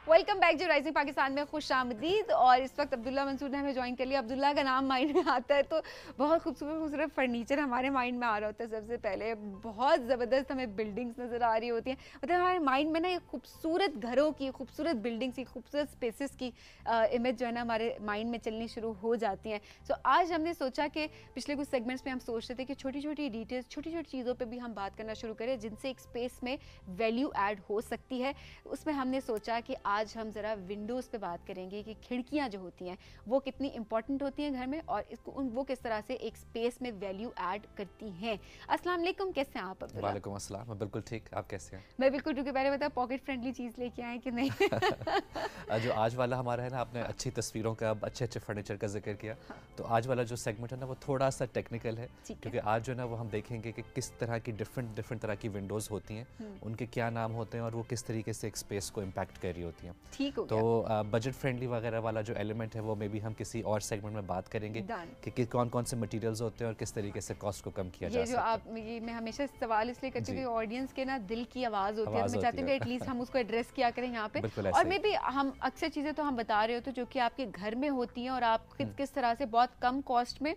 Welcome back जो rising Pakistan में खुश आमदीद। और इस वक्त अब्दुल्ला मंसूर ने हमें ज्वाइन कर लिया। अब्दुल्ला का नाम माइंड में आता है तो बहुत खूबसूरत फर्नीचर हमारे माइंड में आ रहा होता है। सबसे पहले बहुत ज़बरदस्त हमें बिल्डिंग्स नज़र आ रही होती हैं, मतलब हमारे माइंड में ना ये खूबसूरत घरों की, खूबसूरत बिल्डिंग्स की, खूबसूरत स्पेसेस की इमेज जो है ना हमारे माइंड में चलनी शुरू हो जाती हैं। सो आज हमने सोचा कि पिछले कुछ सेगमेंट्स में हम सोच रहे थे कि छोटी छोटी डिटेल्स, छोटी छोटी चीज़ों पर भी हम बात करना शुरू करें जिनसे एक स्पेस में वैल्यू ऐड हो सकती है। उसमें हमने सोचा कि आज हम ज़रा विंडोज़ पे बात करेंगे कि खिड़कियाँ जो होती हैं वो कितनी इंपॉर्टेंट होती हैं घर में और इसको वो किस तरह से एक स्पेस में वैल्यू ऐड करती हैं। अस्सलाम वालेकुम, कैसे हैं आप अब्दुल्ला? वालेकुम अस्सलाम, मैं बिल्कुल ठीक, आप कैसे हैं? मैं बिल्कुल ठीक हूँ। पहले बता, पॉकेट फ्रेंडली चीज़ लेके आए कि नहीं? जो आज वाला हमारा है ना, आपने अच्छी तस्वीरों का, अच्छे अच्छे फर्नीचर का जिक्र किया। हाँ। तो आज वाला जो सेगमेंट है ना वो थोड़ा सा टेक्निकल है, क्योंकि आज जो है ना वो हम देखेंगे कि किस तरह की डिफरेंट तरह की विंडोज़ होती हैं, उनके क्या नाम होते हैं और वो किस तरीके से एक स्पेस को इम्पैक्ट कर रही होती हैं। ठीक हो तो गया। बजट फ्रेंडली वगैरह वाला जो एलिमेंट है वो मे भी हम किसी और सेगमेंट में बात करेंगे कि कौन कौन से मटेरियल्स होते हैं और किस तरीके से कॉस्ट को कम किया जा सकता है। ये मैं हमेशा सवाल इसलिए करती हूँ कि ऑडियंस के ना दिल की आवाज़ होती है, मैं चाहती हूँ कि एटलीस्ट हम उसको एड्रेस किया करें यहाँ पे। और मे भी हम अक्सर चीज़ें तो हम बता रहे होते जो कि आपके घर में होती हैं और आप किस तरह से बहुत कम कॉस्ट में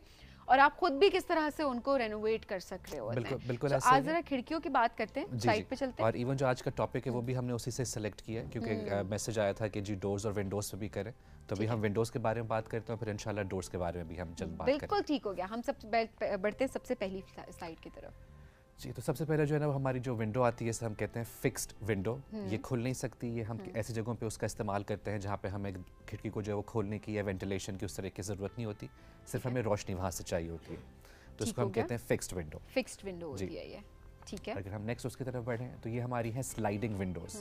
और आप खुद भी किस तरह से उनको रेनोवेट कर सक रहे हो। बिल्कुल ऐसा आज जरा खिड़कियों की बात करते हैं, साइड पे चलते हैं। और इवन जो आज का टॉपिक है वो भी हमने उसी से सेलेक्ट किया है, क्योंकि मैसेज आया था कि जी डोर्स और विंडोज़ पे भी करें, तो अभी हम विंडोज़ के बारे में बात करते हैं, फिर इंशाल्लाह डोर्स के बारे में भी हम जल्द बात करें। बिल्कुल ठीक हो गया। हम सब बढ़ते हैं सबसे पहली स्लाइड की तरफ। जी, तो सबसे पहले जो है ना वो हमारी जो विंडो आती है, इसे हम कहते हैं फिक्स्ड विंडो। ये खुल नहीं सकती, ये हम ऐसी जगहों पे उसका इस्तेमाल करते हैं जहाँ पे हमें खिड़की को जो है वो खोलने की या वेंटिलेशन की उस तरह की ज़रूरत नहीं होती, सिर्फ हमें रोशनी वहाँ से चाहिए होती है, तो इसको हम कहते हैं फिक्स्ड विंडो। फिक्स्ड विंडो होती है ये, ठीक है। अगर हम नेक्स्ट उसकी तरफ बढ़ें तो ये हमारी है स्लाइडिंग विंडोज़।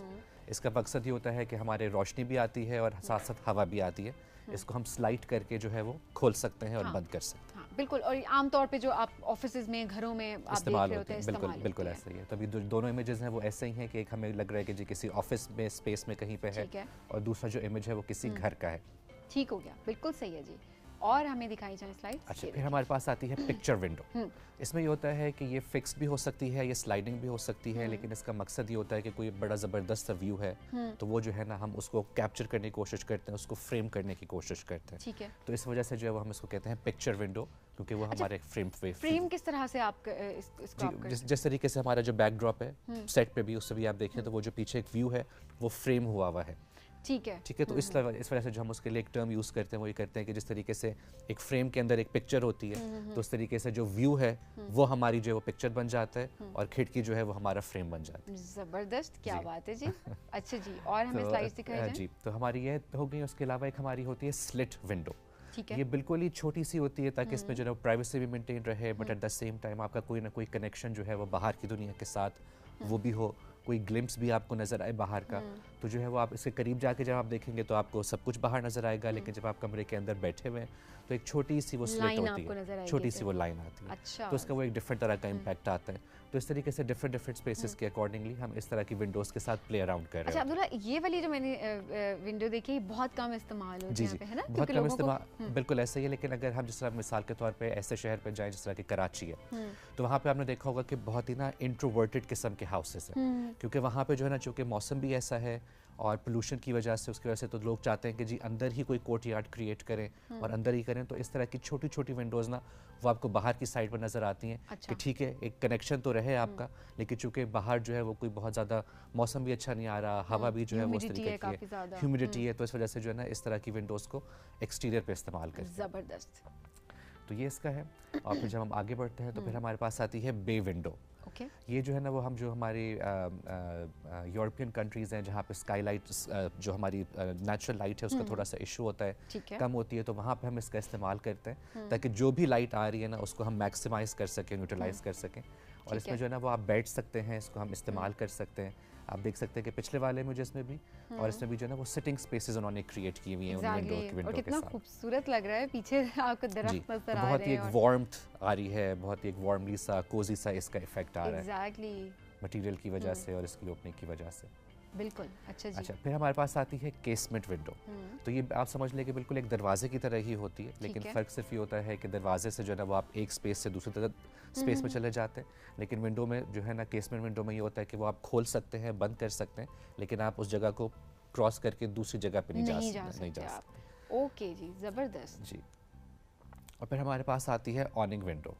इसका मकसद ये होता है कि हमारे रोशनी भी आती है और साथ साथ हवा भी आती है, इसको हम स्लाइड करके जो है वो खोल सकते हैं और बंद कर सकते हैं। हाँ, बिल्कुल। और आमतौर पे जो आप ऑफिसेज में, घरों में आप देख रहे होते हैं, बिल्कुल ऐसा ही है। तो अभी दोनों इमेजेस हैं वो ऐसे ही हैं कि एक हमें लग रहा है कि जी किसी ऑफिस में स्पेस में कहीं पे है और दूसरा जो इमेज है वो किसी घर का है। ठीक हो गया, बिल्कुल सही है जी। और हमें दिखाई जाए स्लाइड। अच्छा, फिर हमारे पास आती है पिक्चर विंडो। इसमें ये होता है कि ये फिक्स भी हो सकती है, ये स्लाइडिंग भी हो सकती है, लेकिन इसका मकसद ये होता है कि कोई बड़ा ज़बरदस्त सा व्यू है तो वो जो है ना हम उसको कैप्चर करने की कोशिश करते हैं, उसको फ्रेम करने की कोशिश करते हैं। ठीक है। तो इस वजह से जो है वो हम इसको कहते हैं पिक्चर विंडो, क्योंकि वो हमारे फ्रेम किस तरह से आप इसको जिस तरीके से हमारा जो बैकड्रॉप है सेट पे भी, उससे भी आप देखें तो वो जो पीछे एक व्यू है वो फ्रेम हुआ हुआ है। ठीक है। तो इस वजह से जो हम उसके लिए एक टर्म यूज़ करते हैं वो ये करते हैं कि जिस तरीके से एक फ्रेम के अंदर एक पिक्चर होती है, तो उस तरीके से जो व्यू है वो हमारी जो है वो पिक्चर बन जाता है और खिड़की जो है वो हमारा फ्रेम बन जाता है। ज़बरदस्त, क्या बात है जी। अच्छा जी, और हमें स्लाइड्स दिखाई जाए। जी, तो हमारी ये हो गई। उसके अलावा एक हमारी होती है स्लिट विंडो। ठीक है। ये बिल्कुल ही छोटी सी होती है ताकि इसमें जो है प्राइवेसी भी मेंटेन रहे, but at the same time आपका कोई ना कोई कनेक्शन जो है वो बाहर की दुनिया के साथ वो भी हो, कोई ग्लिम्स भी आपको नज़र आए बाहर का। तो जो है वो आप इसके करीब जाके जब आप देखेंगे तो आपको सब कुछ बाहर नज़र आएगा, लेकिन जब आप कमरे के अंदर बैठे हुए हैं तो एक छोटी सी वो स्लिट होती है, छोटी सी वो लाइन आती है। अच्छा। तो उसका वो एक डिफरेंट तरह का इम्पैक्ट आता है। तो इस तरीके से डिफरेंट स्पेसेस के अकॉर्डिंगली हम इस तरह की विंडोज़ के साथ प्ले अराउंड कर रहे हैं। अच्छा अब्दुल्ला, ये वाली जो मैंने विंडो देखी बहुत कम इस्तेमाल होती है यहाँ पे, है ना? बहुत कम इस्तेमाल, बिल्कुल ऐसा ही है। लेकिन अगर हम जिस तरह मिसाल के तौर पे ऐसे शहर पे जाएं जिस तरह की कराची है, तो वहाँ पे आपने देखा होगा कि बहुत ही ना इंट्रोवर्टेड किस्म के हाउसेस हैं, क्योंकि वहाँ पे जो है ना चूँकि मौसम भी ऐसा है और पोल्यूशन की वजह से, उसकी वजह से तो लोग चाहते हैं कि जी अंदर ही कोई कोर्ट यार्ड क्रिएट करें और अंदर ही करें। तो इस तरह की छोटी छोटी विंडोज़ ना वो आपको बाहर की साइड पर नज़र आती हैं। अच्छा। कि ठीक है एक कनेक्शन तो रहे आपका, लेकिन चूँकि बाहर जो है वो कोई बहुत ज़्यादा मौसम भी अच्छा नहीं आ रहा, हवा भी जो है वो उस तरीके की है, ह्यूमिडिटी है, तो इस वजह से जो है ना इस तरह की विंडोज़ को एक्सटीरियर पे इस्तेमाल करते हैं। ज़बरदस्त। तो ये इसका है। और फिर जब हम आगे बढ़ते हैं तो फिर हमारे पास आती है बे विंडो। ये जो है ना वो हम जो हमारी यूरोपियन कंट्रीज़ हैं जहाँ पे स्काईलाइट जो हमारी नेचुरल लाइट है उसका थोड़ा सा इशू होता है, कम होती है, तो वहाँ पे हम इसका इस्तेमाल करते हैं ताकि जो भी लाइट आ रही है ना उसको हम मैक्सिमाइज़ कर सकें, यूटिलाइज कर सकें। और इसमें जो है ना वो आप बैठ सकते हैं, इसको हम इस्तेमाल कर सकते हैं। आप देख सकते हैं कि पिछले वाले में जिसमें भी और इसमें भी जो है ना वो सिटिंग स्पेसेस उन्होंने क्रिएट की हुई हैं उन विंडो के साथ। कितना खूबसूरत लग रहा है, पीछे आपको दरख्त नजर आ रहे हैं, बहुत ही एक वार्मथ आ रही है, बहुत ही एक वार्मली सा कोजी सा इसका इफेक्ट आ रहा है मटेरियल की वजह से और इसकी ओपनिंग की वजह से। बिल्कुल। अच्छा जी। अच्छा, फिर हमारे पास आती है केसमेंट विंडो। तो ये आप समझ लें कि बिल्कुल एक दरवाजे की तरह ही होती है, लेकिन फ़र्क सिर्फ ये होता है कि दरवाजे से जो है ना वो आप एक स्पेस से दूसरी तरफ स्पेस में चले जाते हैं, लेकिन विंडो में जो है ना केसमेंट विंडो में ये होता है कि वो आप खोल सकते हैं, बंद कर सकते हैं, लेकिन आप उस जगह को क्रॉस करके दूसरी जगह पे नहीं जा सकते आप। ओके जी, ज़बरदस्त जी। और फिर हमारे पास आती है ऑनिंग विंडो।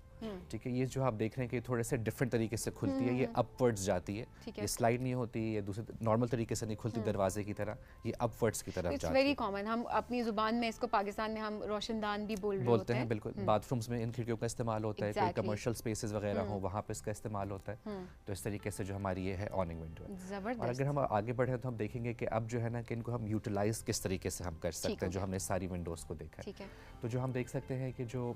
ठीक है, ये जो आप देख रहे हैं कि थोड़े से डिफरेंट तरीके से खुलती है, ये अपवर्ड्स जाती है, ये स्लाइड नहीं होती, ये दूसरे नॉर्मल तरीके से नहीं खुलती दरवाजे की तरह, ये अपवर्ड्स की तरफ जाती है। वेरी कॉमन, हम अपनी जुबान में इसको पाकिस्तान में हम रोशनदान भी बोलते हैं। बिल्कुल, बाथरूम्स में इन खिड़कियों का इस्तेमाल होता है, कोई कमर्शियल स्पेसेस वगैरह हो वहाँ पे इसका इस्तेमाल होता है। तो इस तरीके से जो हमारी ये है ऑनिंग विंडो है। और अगर हम आगे बढ़े तो हम देखेंगे कि अब जो है ना कि इनको हम यूटिलाइज किस तरीके से हम कर सकते हैं, जो हमने सारी विंडोज़ को देखा है। तो जो हम देख सकते हैं कि जो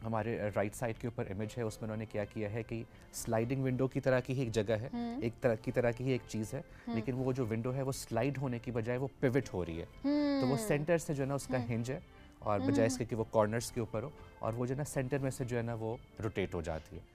हमारे राइट साइड के ऊपर इमेज है उसमें उन्होंने क्या किया है कि स्लाइडिंग विंडो की तरह की ही एक जगह है, एक तरह की ही एक चीज़ है, लेकिन वो जो विंडो है वो स्लाइड होने की बजाय वो पिवट हो रही है। तो वो सेंटर से जो है ना उसका हिंज है और बजाय इसके कि वो कॉर्नर्स के ऊपर हो, और वो जो है ना सेंटर में से जो है ना वो रोटेट हो जाती है।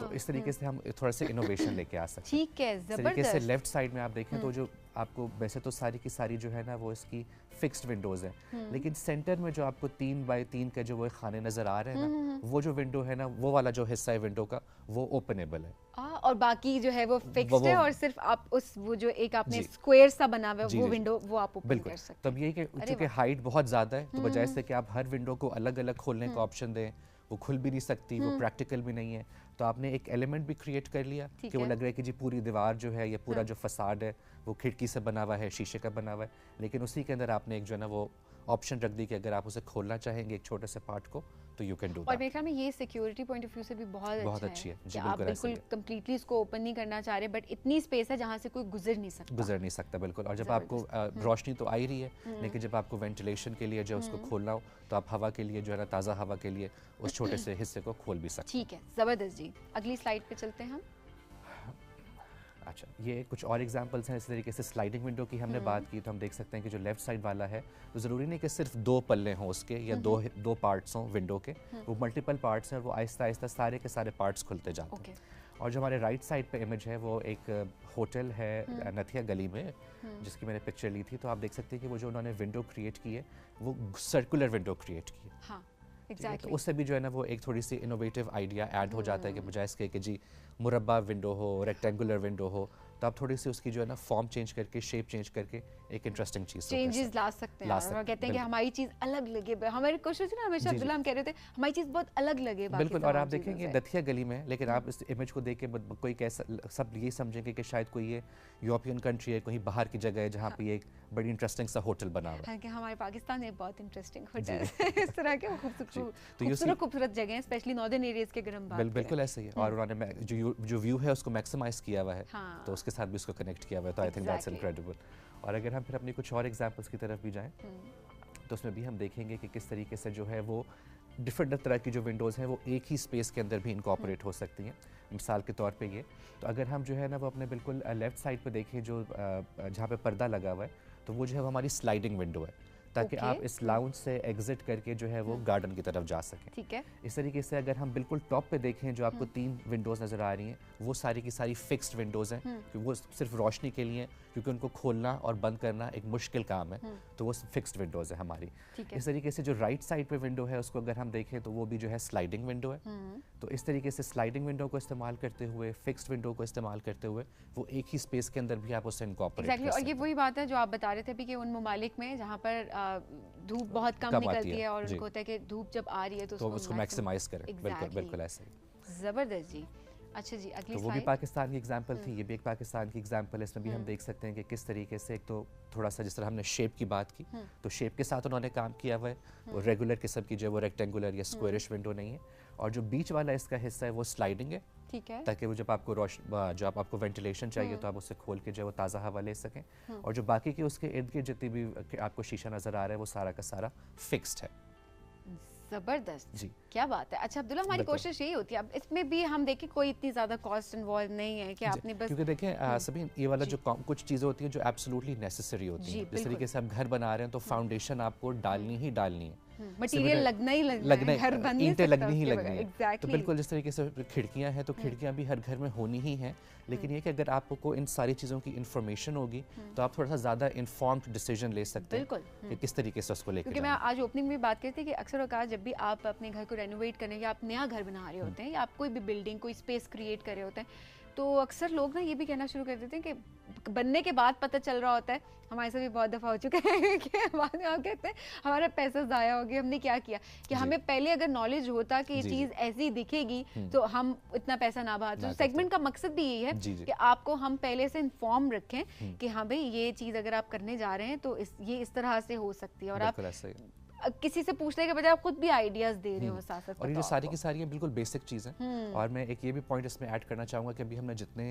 तो इस तरीके से हम थोड़ा सा इनोवेशन लेके आ सकते हैं। ठीक है, ज़बरदस्त। तरीके से लेफ्ट साइड में आप देखें तो जो आपको वैसे तो सारी की सारी जो है ना वो इसकी फिक्स्ड विंडोज़ हैं, लेकिन सेंटर में जो आपको 3 बाय 3 के जो वो खाने नज़र आ रहे हैं ना, वो जो विंडो है ना, वो वाला जो हिस्सा है विंडो का वो ओपनेबल है। और बाकी जो है वो फिक्स्ड है, और सिर्फ आप उस वो जो एक आपने स्क्वायर सा बना हुआ है वो विंडो वो आप ओपन कर सकते हैं। तब यही कि चूंकि हाइट बहुत ज़्यादा है तो बजाय से कि आप हर विंडो को अलग अलग खोलने का ऑप्शन दें, वो खुल भी नहीं सकती, वो प्रैक्टिकल भी नहीं है, तो आपने एक एलिमेंट भी क्रिएट कर लिया कि वो लग रहा है कि जी पूरी दीवार जो है या पूरा जो फसाड है वो खिड़की से बना हुआ है, शीशे का बना हुआ है, लेकिन उसी के अंदर आपने एक जो है ना वो ऑप्शन रख दी कि अगर आप उसे खोलना चाहेंगे एक छोटे से पार्ट को तो यू कैन डू दैट। और मेरे ख्याल में ये सिक्योरिटी पॉइंट ऑफ व्यू से भी बहुत अच्छी है कि आप बिल्कुल कंप्लीटली इसको ओपन नहीं करना चाह रहे, बट इतनी स्पेस है जहाँ से कोई गुजर नहीं सकता। बिल्कुल। और जब आपको रोशनी तो आ ही रही है, लेकिन जब आपको वेंटिलेशन के लिए जो उसको खोलना हो तो आप हवा के लिए जो है ना ताज़ा हवा के लिए उस छोटे से हिस्से को खोल भी सकते हैं। ठीक है, ज़बरदस्त जी। अगली स्लाइड पे चलते हैं हम। अच्छा, ये कुछ और एग्जांपल्स हैं। इस तरीके से स्लाइडिंग विंडो की हमने बात की तो हम देख सकते हैं कि जो लेफ्ट साइड वाला है तो ज़रूरी नहीं कि सिर्फ 2 पल्ले हों उसके या दो पार्ट्स हों विंडो के, वो मल्टीपल पार्ट्स हैं और वो आहिस्ता आहिस्ता सारे के सारे पार्ट्स खुलते जाते हैं। और जो हमारे राइट साइड पे इमेज है वो एक होटल है नथिया गली में जिसकी मैंने पिक्चर ली थी, तो आप देख सकते हैं कि वो जो उन्होंने विंडो क्रिएट की है वो सर्कुलर विंडो क्रिएट की है। हाँ, तो उससे भी जो है ना वो एक थोड़ी सी इनोवेटिव आइडिया ऐड हो जाता है कि बजाय इसके कि जी मुरब्बा विंडो हो, रेक्टेंगुलर विंडो हो, तो आप थोड़ी सी उसकी जो है ना फॉर्म चेंज करके, शेप चेंज करके एक इंटरेस्टिंग चीज चेंजेस ला सकते हैं। और कहते हैं कि हमारी चीज अलग लगे, हमारी कोशिश ना हमेशा अब्दुल्ला हम कह रहे थे हमारी चीज बहुत अलग लगे। बिल्कुल। और आप देखेंगे नथिया गली में, लेकिन आप इस इमेज को देख के कोई कैसा सब ये समझेंगे कि शायद कोई ये यूरोपियन कंट्री है, कहीं बाहर की जगह है जहाँ पे एक बड़ी इंटरेस्टिंग सा होटल बना हुआ है। हालांकि हमारे पाकिस्तान में बहुत इंटरेस्टिंग होटल इस तरह के खूबसूरत जगह हैं, स्पेशली नॉर्दर्न एरियाज के गरम बात। बिल्कुल ऐसे ही है। और उन्होंने जो व्यू है उसको मैक्सिमाइज किया हुआ है, तो उसके साथ भी उसको कनेक्ट किया हुआ है, तो आई थिंक दैट्स इनक्रेडिबल। और अगर हम फिर अपनी कुछ और एग्जांपल्स की तरफ भी जाएं तो उसमें भी हम देखेंगे कि किस तरीके से जो है वो डिफरेंट तरह की जो विंडोज़ हैं वो एक ही स्पेस के अंदर भी इनकॉर्पोरेट हो सकती हैं। मिसाल के तौर पे ये, तो अगर हम जो है ना वो अपने बिल्कुल लेफ़्ट साइड पे देखें जो जहाँ पे पर्दा लगा हुआ है, तो वो जो है वो हमारी स्लाइडिंग विंडो है, ताकि आप इस लाउंज से एग्जिट करके जो है वो गार्डन की तरफ जा सकें। ठीक है। इस तरीके से अगर हम बिल्कुल टॉप पे देखें जो आपको 3 विंडोज़ नज़र आ रही हैं, वो सारी की सारी फिक्स्ड विंडोज़ हैं, क्योंकि वो सिर्फ रोशनी के लिए, क्योंकि उनको खोलना और बंद करना एक मुश्किल काम है, तो वो फिक्स्ड विंडोज़ है हमारी। इस तरीके से जो राइट साइड पे विंडो है उसको अगर हम देखें तो वो भी जो है स्लाइडिंग विंडो है। तो इस तरीके से स्लाइडिंग विंडो को इस्तेमाल करते हुए, फिक्स्ड विंडो को इस्तेमाल करते हुए, वो एक ही स्पेस के अंदर भी आप उसे इनकॉर्पोरेट कर सकते हैं। और ये वही बात है जो आप बता रहे थे भी कि उन ममालिक में जहाँ पर धूप बहुत कम निकलती है और उनको होता है कि धूप जब आ रही है तो उसको मैक्सिमाइज करें। बिल्कुल ऐसे ही। ज़बरदस्त जी। अच्छा जी, अगली तो वो भी पाकिस्तान की एग्जांपल थी, ये भी एक पाकिस्तान की एग्जांपल है। इसमें भी हम देख सकते हैं कि किस तरीके से एक तो थोड़ा सा जिस तरह हमने शेप की बात की, तो शेप के साथ उन्होंने काम किया हुआ है, वो रेगुलर किस्म की जो है वो रेक्टेंगुलर या स्क्वायरिश विंडो नहीं है, और जो बीच वाला इसका हिस्सा है वो स्लाइडिंग है। ठीक है। ताकि वो जब आपको वेंटिलेशन चाहिए तो आप उसे खोल के जो है वो ताज़ा हवा ले सकें, और जो बाकी के उसके इर्द गिर्द जितनी भी आपको शीशा नज़र आ रहा है वो सारा का सारा फिक्स्ड है। ज़बरदस्त जी, क्या बात है। अच्छा अब्दुल्ला, हमारी कोशिश यही होती है, अब इसमें भी हम देखें कोई इतनी ज़्यादा कॉस्ट इन्वॉल्व नहीं है कि आपने बस, क्योंकि देखें सभी ये वाला जो कुछ चीज़ें होती हैं जो एब्सोल्युटली नेसेसरी होती हैं, जिस तरीके से आप घर बना रहे हैं तो फाउंडेशन आपको डालनी ही डालनी है, मटेरियल लगना ही लगना है, घर बन नहीं ईंटें लगनी ही लगनी है। Exactly. तो बिल्कुल जिस तरीके से खिड़कियां हैं तो खिड़कियां भी हर घर में होनी ही हैं, लेकिन ये कि अगर आपको इन सारी चीज़ों की इन्फॉर्मेशन होगी तो आप थोड़ा सा ज़्यादा इन्फॉर्म्ड डिसीजन ले सकते हैं कि किस तरीके से उसको लेकर। क्योंकि मैं आज ओपनिंग में बात करती थी कि अक्सर औकात जब भी आप अपने घर को रेनोवेट करने या आप नया घर बना रहे होते हैं या आप कोई भी बिल्डिंग कोई स्पेस क्रिएट कर रहे होते हैं, तो अक्सर लोग ना ये भी कहना शुरू कर देते हैं कि बनने के बाद पता चल रहा होता है, हमारे साथ भी बहुत दफ़ा हो चुका है कि बाद में हम कहते हैं हमारा पैसा ज़ाया हो गया, हमने क्या किया, कि हमें पहले अगर नॉलेज होता कि ये चीज़ ऐसी दिखेगी तो हम इतना पैसा ना बहाते। तो सेगमेंट का मकसद भी यही है कि आपको हम पहले से इन्फॉर्म रखें कि हाँ भाई ये चीज़ अगर आप करने जा रहे हैं तो ये इस तरह से हो सकती है, और आप किसी से पूछने के बजाय आप खुद भी आइडियाज दे रहे हो साथ साथ। और ये जो सारी की सारी बिल्कुल बेसिक चीज़ है। और मैं एक ये भी पॉइंट इसमें ऐड करना चाहूँगा कि अभी हमने जितने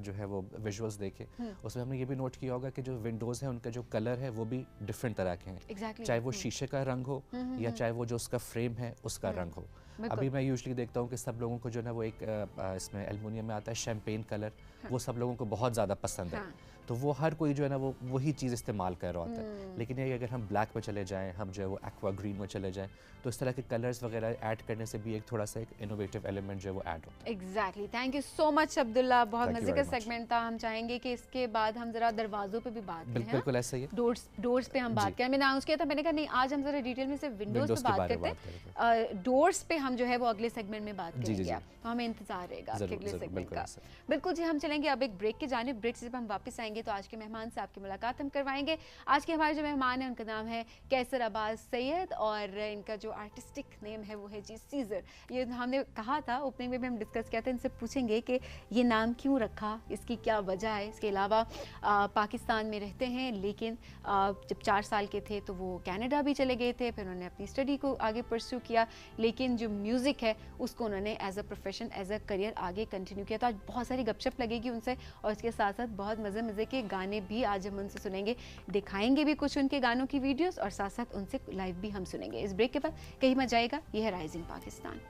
जो है वो विजुअल्स देखे उसमें हमने ये भी नोट किया होगा कि जो विंडोज़ हैं उनका जो कलर है वो भी डिफरेंट तरह के हैं, चाहे वो शीशे का रंग हो या चाहे वो जो उसका फ्रेम है उसका रंग हो। अभी मैं यूजुअली देखता हूँ कि सब लोगों को जो है वो एक इसमें एल्युमिनियम में आता है शैम्पेन कलर, वो सब लोगों को बहुत ज़्यादा पसंद है। तो वो हर कोई जो है ना वो वही चीज़ इस्तेमाल कर रहा होता है। लेकिन ये अगर हम ब्लैक में चले जाएं, हम जो है वो एक्वा ग्रीन में चले जाएं, तो इस तरह के कलर्स वगैरह ऐड करने से भी एक थोड़ा सा एक इनोवेटिव एलिमेंट जो है वो ऐड होता है। Exactly, thank you so much Abdullah, बहुत मजे का सेगमेंट था। हम चाहेंगे कि इसके बाद हम जरा दरवाजों पे भी बात करें। बिल्कुल ऐसा ही है, डोर्स पे हम बात करें। मैंने अनाउंस किया था, मैंने कहा नहीं आज हम जरा डिटेल में सिर्फ विंडोज पे बात करते हैं, डोर्स पे हम जो है वो अगले सेगमेंट में बात करेंगे। तो हमें इंतजार रहेगा आपके अगले सेगमेंट का। बिल्कुल जी, हम चलेंगे अब एक ब्रेक की जानिब। ब्रेक से जब हम वापस आएंगे तो आज के मेहमान से आपकी मुलाकात हम करवाएंगे। आज के हमारे जो मेहमान हैं उनका नाम है कैसर अब्बास सैयद और इनका जो आर्टिस्टिक नेम है वो है जी सीजर। ये हमने कहा था ओपनिंग में भी हम डिस्कस किया था, इनसे पूछेंगे कि ये नाम क्यों रखा, इसकी क्या वजह है। इसके अलावा पाकिस्तान में रहते हैं, लेकिन जब 4 साल के थे तो वो कनाडा भी चले गए थे, फिर उन्होंने अपनी स्टडी को आगे परस्यू किया, लेकिन जो म्यूज़िक है उसको उन्होंने as a profession, as a career आगे कंटिन्यू किया। तो आज बहुत सारी गपशप लगेगी उनसे, और इसके साथ साथ बहुत मज़े के गाने भी आज हम उनसे सुनेंगे, दिखाएंगे भी कुछ उनके गानों की वीडियोस, और साथ साथ उनसे लाइव भी हम सुनेंगे। इस ब्रेक के बाद कहीं मत जाएगा, ये है राइजिंग पाकिस्तान।